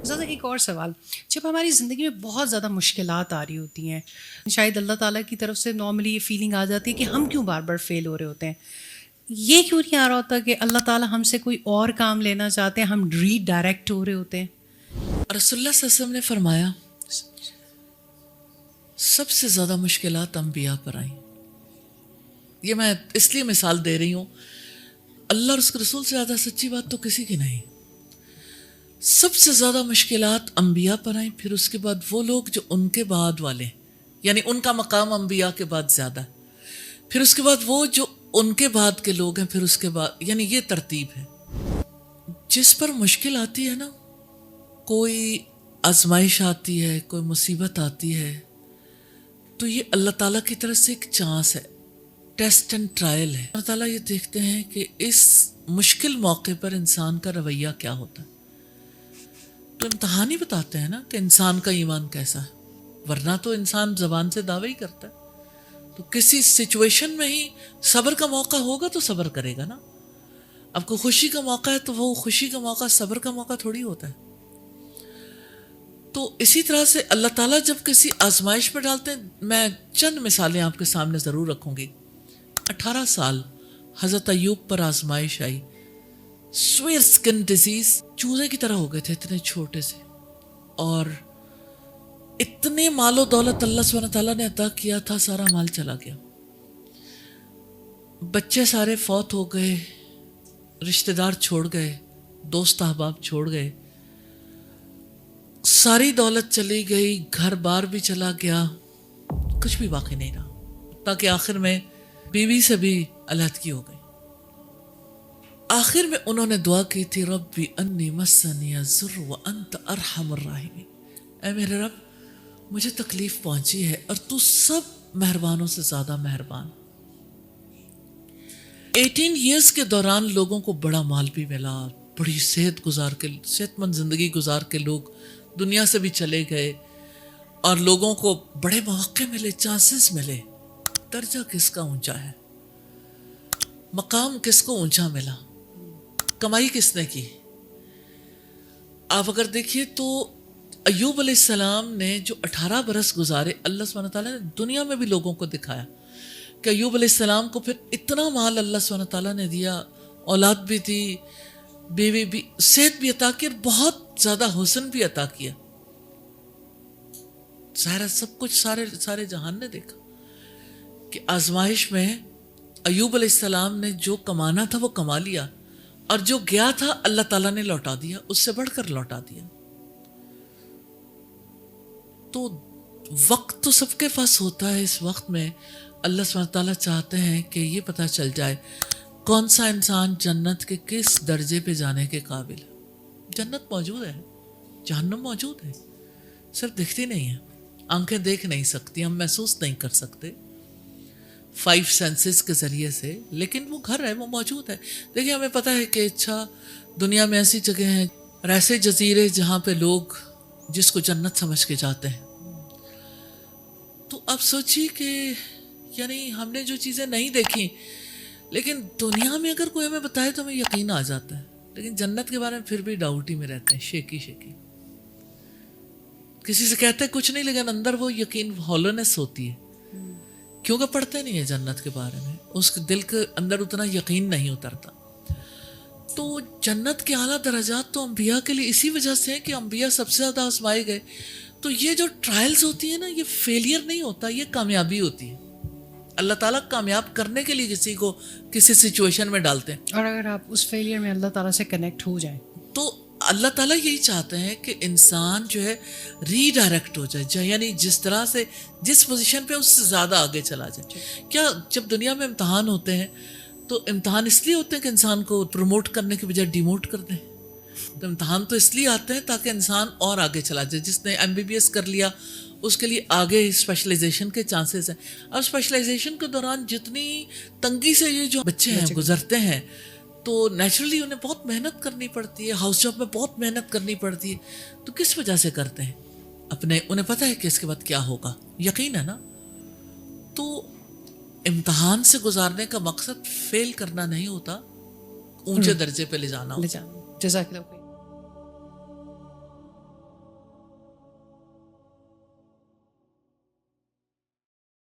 زیادہ ایک اور سوال، جب ہماری زندگی میں بہت زیادہ مشکلات آ رہی ہوتی ہیں، شاید اللہ تعالیٰ کی طرف سے نارملی یہ فیلنگ آ جاتی ہے کہ ہم کیوں بار بار فیل ہو رہے ہوتے ہیں، یہ کیوں نہیں آ رہا ہوتا کہ اللہ تعالیٰ ہم سے کوئی اور کام لینا چاہتے ہیں، ہم ری ڈائریکٹ ہو رہے ہوتے ہیں؟ رسول اللہ صلی اللہ علیہ وسلم نے فرمایا سب سے زیادہ مشکلات انبیاء پر آئیں. یہ میں اس لیے مثال دے رہی ہوں، اللہ اور اس کے رسول سے زیادہ سچی بات تو کسی کی نہیں. سب سے زیادہ مشکلات انبیاء پر آئیں، پھر اس کے بعد وہ لوگ جو ان کے بعد والے ہیں، یعنی ان کا مقام انبیاء کے بعد زیادہ ہے، پھر اس کے بعد وہ جو ان کے بعد کے لوگ ہیں، پھر اس کے بعد، یعنی یہ ترتیب ہے. جس پر مشکل آتی ہے نا، کوئی آزمائش آتی ہے، کوئی مصیبت آتی ہے، تو یہ اللہ تعالیٰ کی طرف سے ایک چانس ہے، ٹیسٹ اینڈ ٹرائل ہے. اللہ تعالیٰ یہ دیکھتے ہیں کہ اس مشکل موقع پر انسان کا رویہ کیا ہوتا ہے. تو امتحان ہی بتاتے ہیں نا کہ انسان کا ایمان کیسا ہے، ورنہ تو انسان زبان سے دعویٰ ہی کرتا ہے. تو کسی سچویشن میں ہی صبر کا موقع ہوگا تو صبر کرے گا نا. اب کو خوشی کا موقع ہے تو وہ خوشی کا موقع صبر کا موقع تھوڑی ہوتا ہے. تو اسی طرح سے اللہ تعالیٰ جب کسی آزمائش میں ڈالتے ہیں، میں چند مثالیں آپ کے سامنے ضرور رکھوں گی. 18 سال حضرت ایوب پر آزمائش آئی، سویئر سکن ڈیزیز، چوزے کی طرح ہو گئے تھے، اتنے چھوٹے سے، اور اتنے مال و دولت اللہ سبحانہ تعالیٰ نے عطا کیا تھا، سارا مال چلا گیا، بچے سارے فوت ہو گئے، رشتہ دار چھوڑ گئے، دوست احباب چھوڑ گئے، ساری دولت چلی گئی، گھر بار بھی چلا گیا، کچھ بھی باقی نہیں رہا، تاکہ آخر میں بیوی سے بھی علیحدگی ہو گئی. آخر میں انہوں نے دعا کی تھی، ربی انی مسنی الضر وانت ارحم الراحمین، اے میرے رب مجھے تکلیف پہنچی ہے اور تو سب مہربانوں سے زیادہ مہربان. 18 ایئرس کے دوران لوگوں کو بڑا مال بھی ملا، بڑی صحت مند زندگی گزار کے لوگ دنیا سے بھی چلے گئے، اور لوگوں کو بڑے مواقع ملے، چانسز ملے. درجہ کس کا اونچا ہے، مقام کس کو اونچا ملا، کمائی کس نے کی. آپ اگر دیکھیے تو ایوب علیہ السلام نے جو 18 برس گزارے، اللہ سبحانہ تعالیٰ نے دنیا میں بھی لوگوں کو دکھایا کہ ایوب علیہ السلام کو پھر اتنا مال اللہ سبحانہ تعالیٰ نے دیا، اولاد بھی دی، بیوی بھی، صحت بھی عطا کی، اور بہت زیادہ حسن بھی عطا کیا. ظاہر سب کچھ سارے جہان نے دیکھا کہ آزمائش میں ایوب علیہ السلام نے جو کمانا تھا وہ کما لیا، اور جو گیا تھا اللہ تعالیٰ نے لوٹا دیا، اس سے بڑھ کر لوٹا دیا. تو وقت تو سب کے پاس ہوتا ہے، اس وقت میں اللہ سبحانہ تعالیٰ چاہتے ہیں کہ یہ پتہ چل جائے کون سا انسان جنت کے کس درجے پہ جانے کے قابل ہے. جنت موجود ہے، جہنم موجود ہے، صرف دکھتی نہیں ہے، آنکھیں دیکھ نہیں سکتی، ہم محسوس نہیں کر سکتے 5 سینسز کے ذریعے سے، لیکن وہ گھر ہے، وہ موجود ہے. دیکھیں ہمیں پتہ ہے کہ اچھا دنیا میں ایسی جگہ ہیں اور ایسے جزیرے جہاں پہ لوگ جس کو جنت سمجھ کے جاتے ہیں. تو آپ سوچیے کہ یعنی ہم نے جو چیزیں نہیں دیکھی، لیکن دنیا میں اگر کوئی ہمیں بتائے تو ہمیں یقین آ جاتا ہے، لیکن جنت کے بارے میں پھر بھی ڈاؤٹ ہی میں رہتے ہیں، شیکی. کسی سے کہتے ہیں کچھ نہیں، لیکن اندر وہ یقین، ہالونیس ہوتی ہے، کیونکہ پڑھتے نہیں ہیں جنت کے بارے میں، اس کے دل کے اندر اتنا یقین نہیں اترتا. تو جنت کے اعلیٰ درجات تو انبیاء کے لیے اسی وجہ سے ہیں کہ انبیاء سب سے زیادہ آزمائے گئے. تو یہ جو ٹرائلز ہوتی ہیں نا، یہ فیلئر نہیں ہوتا، یہ کامیابی ہوتی ہے. اللہ تعالیٰ کامیاب کرنے کے لیے کسی کو کسی سچویشن میں ڈالتے ہیں، اور اگر آپ اس فیلئر میں اللہ تعالیٰ سے کنیکٹ ہو جائیں تو اللہ تعالیٰ یہی چاہتے ہیں کہ انسان جو ہے ری ڈائریکٹ ہو جائے، یعنی جس طرح سے جس پوزیشن پہ اس سے زیادہ آگے چلا جائے. کیا جب دنیا میں امتحان ہوتے ہیں تو امتحان اس لیے ہوتے ہیں کہ انسان کو پروموٹ کرنے کے بجائے ڈیموٹ کر دیں. تو امتحان تو اس لیے آتے ہیں تاکہ انسان اور آگے چلا جائے. جس نے MBBS کر لیا اس کے لیے آگے اسپیشلائزیشن کے چانسز ہیں. اب اسپیشلائزیشن کے دوران جتنی تنگی سے یہ جو بچے ہیں گزرتے ہیں، تو نیچرلی انہیں بہت محنت کرنی پڑتی ہے، ہاؤس جاب میں بہت محنت کرنی پڑتی ہے. تو کس وجہ سے کرتے ہیں؟ انہیں پتہ ہے کہ اس کے بعد کیا ہوگا، یقین ہے نا. تو امتحان سے گزارنے کا مقصد فیل کرنا نہیں ہوتا، اونچے درجے پہ لے جانا ہوتا. جزاک اللہ.